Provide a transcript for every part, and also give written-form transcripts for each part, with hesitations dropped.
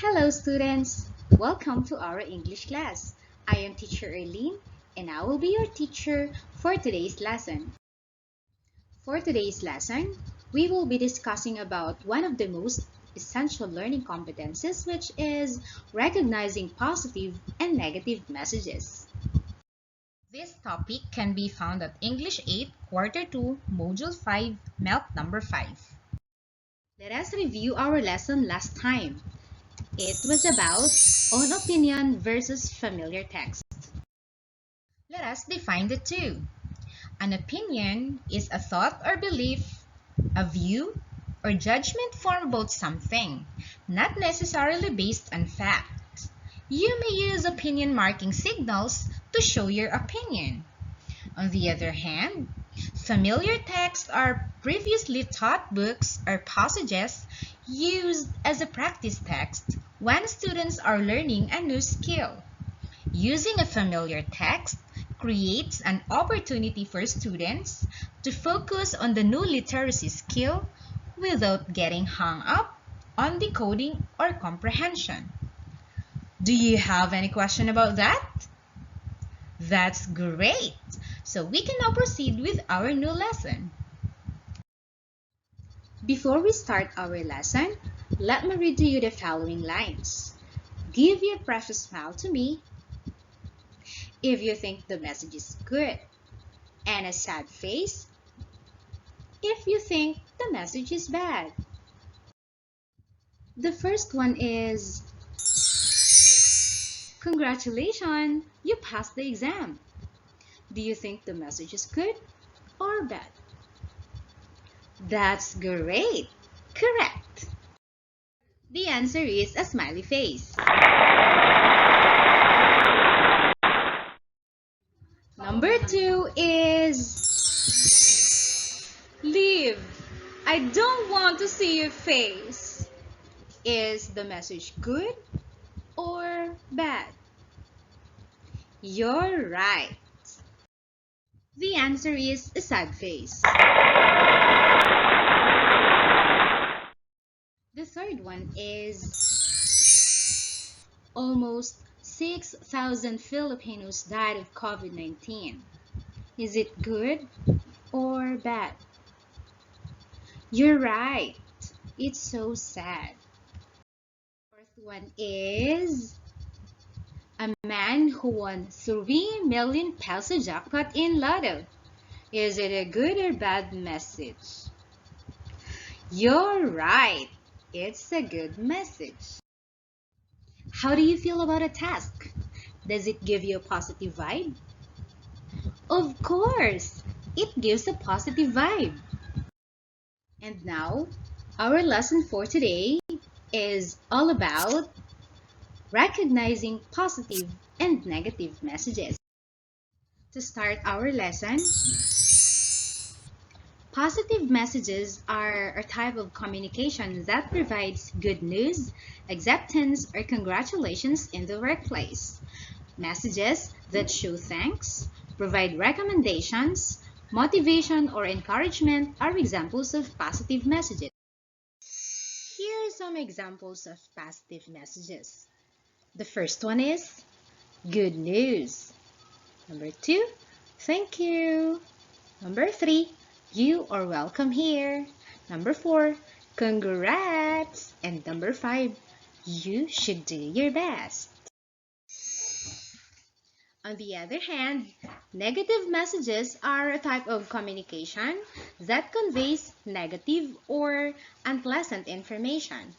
Hello students! Welcome to our English class. I am teacher Erlene and I will be your teacher for today's lesson. For today's lesson, we will be discussing about one of the most essential learning competencies, which is recognizing positive and negative messages. This topic can be found at English 8, Quarter 2, Module 5, MELT number 5. Let us review our lesson last time. It was about own opinion versus familiar text. Let us define the two. An opinion is a thought or belief, a view, or judgment formed about something, not necessarily based on fact. You may use opinion marking signals to show your opinion. On the other hand, familiar texts are previously taught books or passages used as a practice text when students are learning a new skill. Using a familiar text creates an opportunity for students to focus on the new literacy skill without getting hung up on decoding or comprehension. Do you have any question about that? That's great! So we can now proceed with our new lesson. Before we start our lesson, let me read to you the following lines. Give your precious smile to me if you think the message is good, and a sad face if you think the message is bad. The first one is, congratulations, you passed the exam. Do you think the message is good or bad? That's great! Correct! The answer is a smiley face. Number 2 is, leave. I don't want to see your face. Is the message good or bad? You're right. The answer is a sad face. The third one is, almost 6,000 Filipinos died of COVID-19. Is it good or bad? You're right. It's so sad. Fourth one is, a man who won 3 million peso jackpot in Lotto. Is it a good or bad message? You're right. It's a good message. How do you feel about a task? Does it give you a positive vibe? Of course, it gives a positive vibe. And now, our lesson for today is all about recognizing positive and negative messages. To start our lesson, positive messages are a type of communication that provides good news, acceptance, or congratulations in the workplace. Messages that show thanks, provide recommendations, motivation, or encouragement are examples of positive messages. Here are some examples of positive messages. The first one is, good news. Number 2, thank you. Number 3, you are welcome here. Number 4, congrats. And number 5, you should do your best. On the other hand, negative messages are a type of communication that conveys negative or unpleasant information.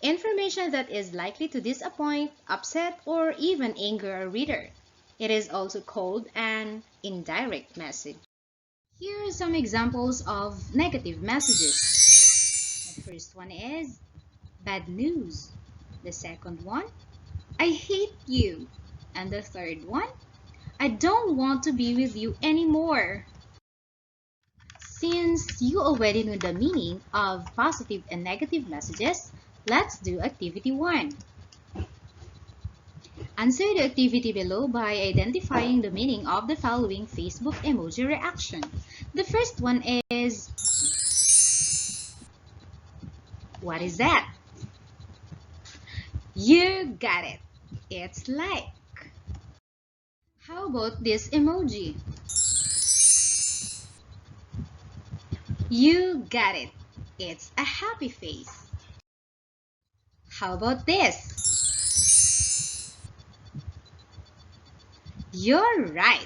Information that is likely to disappoint, upset, or even anger a reader. It is also called an indirect message. Here are some examples of negative messages. The first one is, bad news. The second one, I hate you. And the third one, I don't want to be with you anymore. Since you already know the meaning of positive and negative messages, let's do activity 1. Answer the activity below by identifying the meaning of the following Facebook emoji reaction. The first one is, what is that? You got it. It's like. How about this emoji? You got it. It's a happy face. How about this? You're right.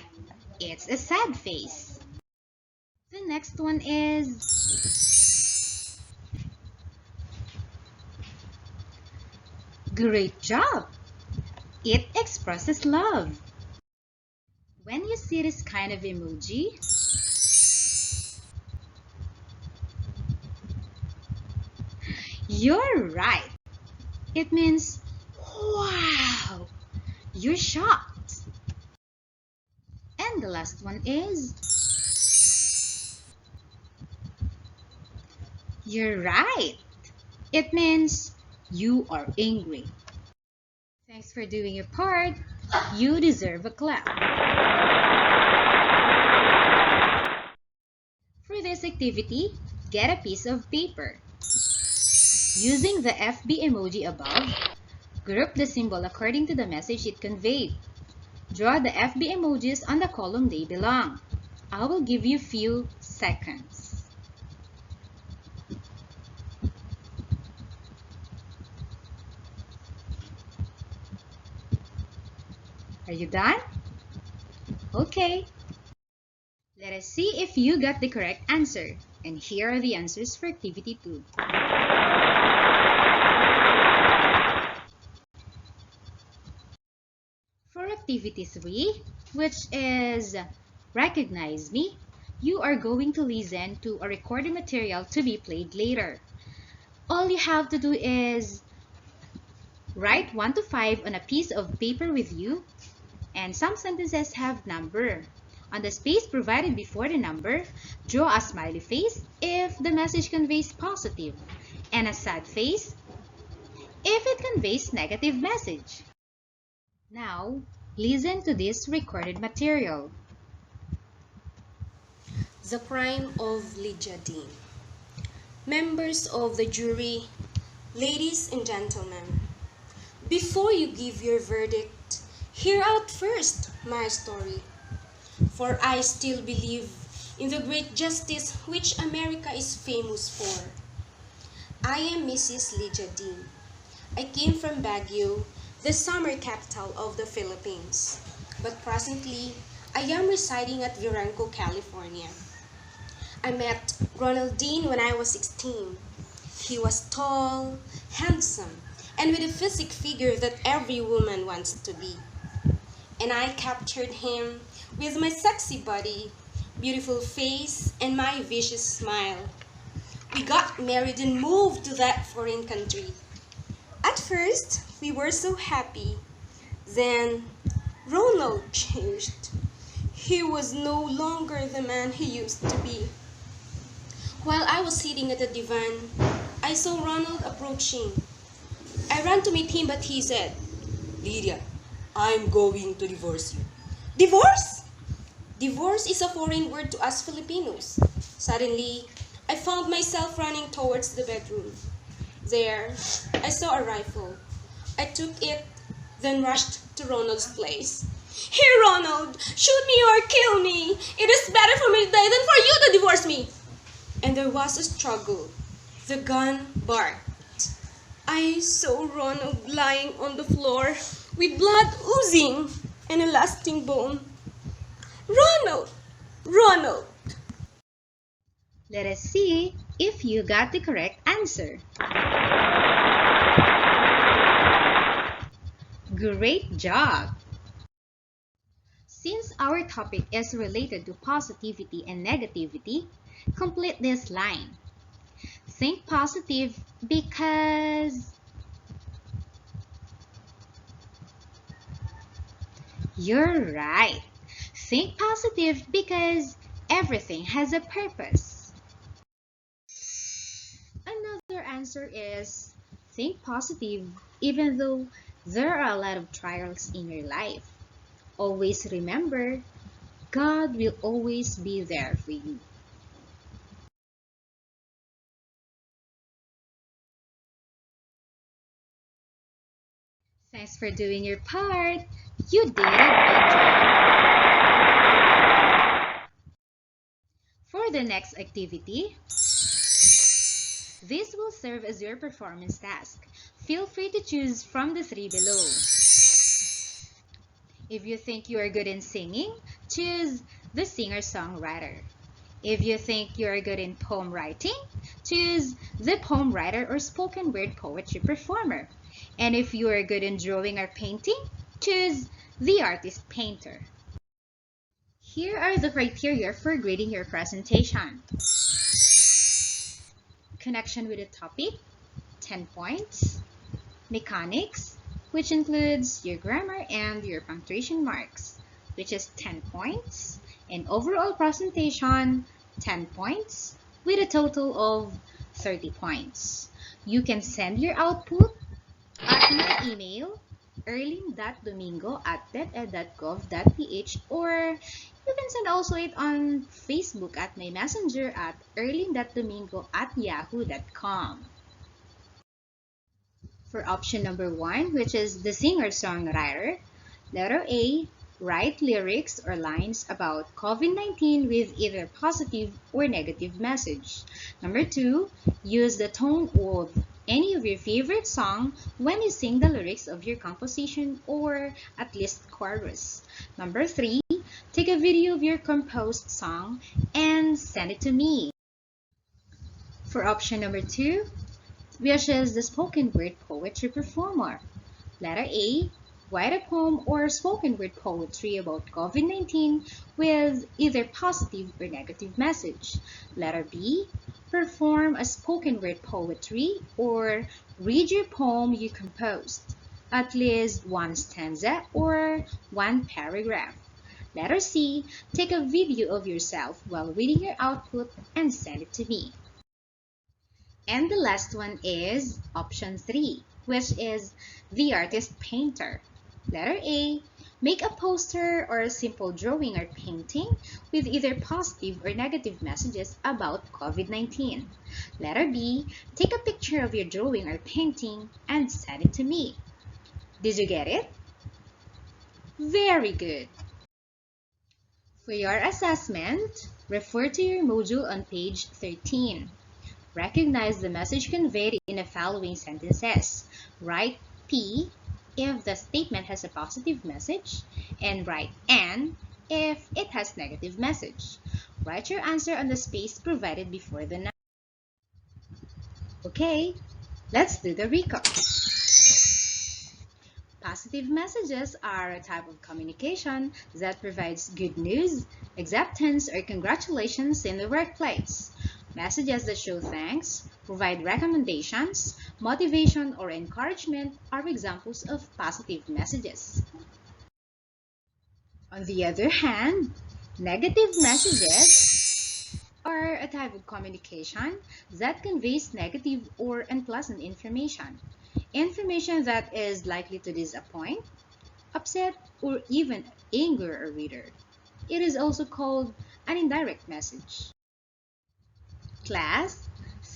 It's a sad face. The next one is... Great job! It expresses love. When you see this kind of emoji, you're right. It means, wow, you're shocked. And the last one is, you're right. It means you are angry. Thanks for doing your part. You deserve a clap. For this activity, get a piece of paper. Using the FB emoji above, group the symbol according to the message it conveyed. Draw the FB emojis on the column they belong. I will give you few seconds. Are you done? Okay. Let us see if you got the correct answer. And here are the answers for activity 2. For activity 3, which is Recognize Me, you are going to listen to a recorded material to be played later. All you have to do is write 1 to 5 on a piece of paper with you, and some sentences have number. On the space provided before the number, draw a smiley face if the message conveys positive, and a sad face if it conveys negative message. Now, listen to this recorded material. The Crime of Lydia Dean. Members of the jury, ladies and gentlemen, before you give your verdict, hear out first my story. For I still believe in the great justice which America is famous for. I am Mrs. Lydia Dean. I came from Baguio, the summer capital of the Philippines, but presently I am residing at Viranco, California. I met Ronald Dean when I was 16. He was tall, handsome, and with a physique figure that every woman wants to be. And I captured him with my sexy body, beautiful face, and my vicious smile. We got married and moved to that foreign country. At first, we were so happy. Then, Ronald changed. He was no longer the man he used to be. While I was sitting at the divan, I saw Ronald approaching. I ran to meet him, but he said, "Lydia, I'm going to divorce you." Divorce? Divorce is a foreign word to us Filipinos. Suddenly, I found myself running towards the bedroom. There, I saw a rifle. I took it, then rushed to Ronald's place. "Here, Ronald, shoot me or kill me. It is better for me to die than for you to divorce me." And there was a struggle. The gun barked. I saw Ronald lying on the floor with blood oozing and a lasting bone. "Ronald! Ronald!" Let us see if you got the correct answer. Great job! Since our topic is related to positivity and negativity, complete this line. Think positive because... You're right. Think positive because everything has a purpose. Another answer is think positive even though there are a lot of trials in your life. Always remember, God will always be there for you. Thanks for doing your part. You did a great job. For the next activity, this will serve as your performance task. Feel free to choose from the three below. If you think you are good in singing, choose the singer-songwriter. If you think you are good in poem writing, choose the poem writer or spoken word poetry performer. And if you are good in drawing or painting, choose the artist painter. Here are the criteria for grading your presentation. Connection with the topic, 10 points. Mechanics, which includes your grammar and your punctuation marks, which is 10 points. And overall presentation, 10 points, with a total of 30 points. You can send your output at my email, erlin.domingo@deped.gov.ph, or you can send also it on Facebook at my messenger at erlin.domingo@yahoo.com. For option number 1, which is the singer-songwriter, letter A, write lyrics or lines about COVID-19 with either positive or negative message. Number 2, use the tone of any of your favorite song when you sing the lyrics of your composition or at least chorus. Number 3, take a video of your composed song and send it to me. For option number 2, which is the spoken word poetry performer. Letter A, write a poem or spoken word poetry about COVID-19 with either positive or negative message. Letter B, perform a spoken word poetry or read your poem you composed, at least one stanza or one paragraph. Letter C, take a video of yourself while reading your output and send it to me. And the last one is option 3, which is the artist painter. Letter A, make a poster or a simple drawing or painting with either positive or negative messages about COVID-19. Letter B, take a picture of your drawing or painting and send it to me. Did you get it? Very good. For your assessment, refer to your module on page 13. Recognize the message conveyed in the following sentences. Write P if the statement has a positive message, and write N if it has negative message. Write your answer on the space provided before the number. Okay, let's do the recap. Positive messages are a type of communication that provides good news, acceptance, or congratulations in the workplace. Messages that show thanks, provide recommendations, motivation, or encouragement are examples of positive messages. On the other hand, negative messages are a type of communication that conveys negative or unpleasant information. Information that is likely to disappoint, upset, or even anger a reader. It is also called an indirect message. Class,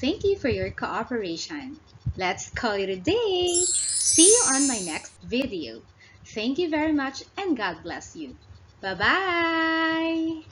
thank you for your cooperation. Let's call it a day. See you on my next video. Thank you very much and God bless you. Bye-bye.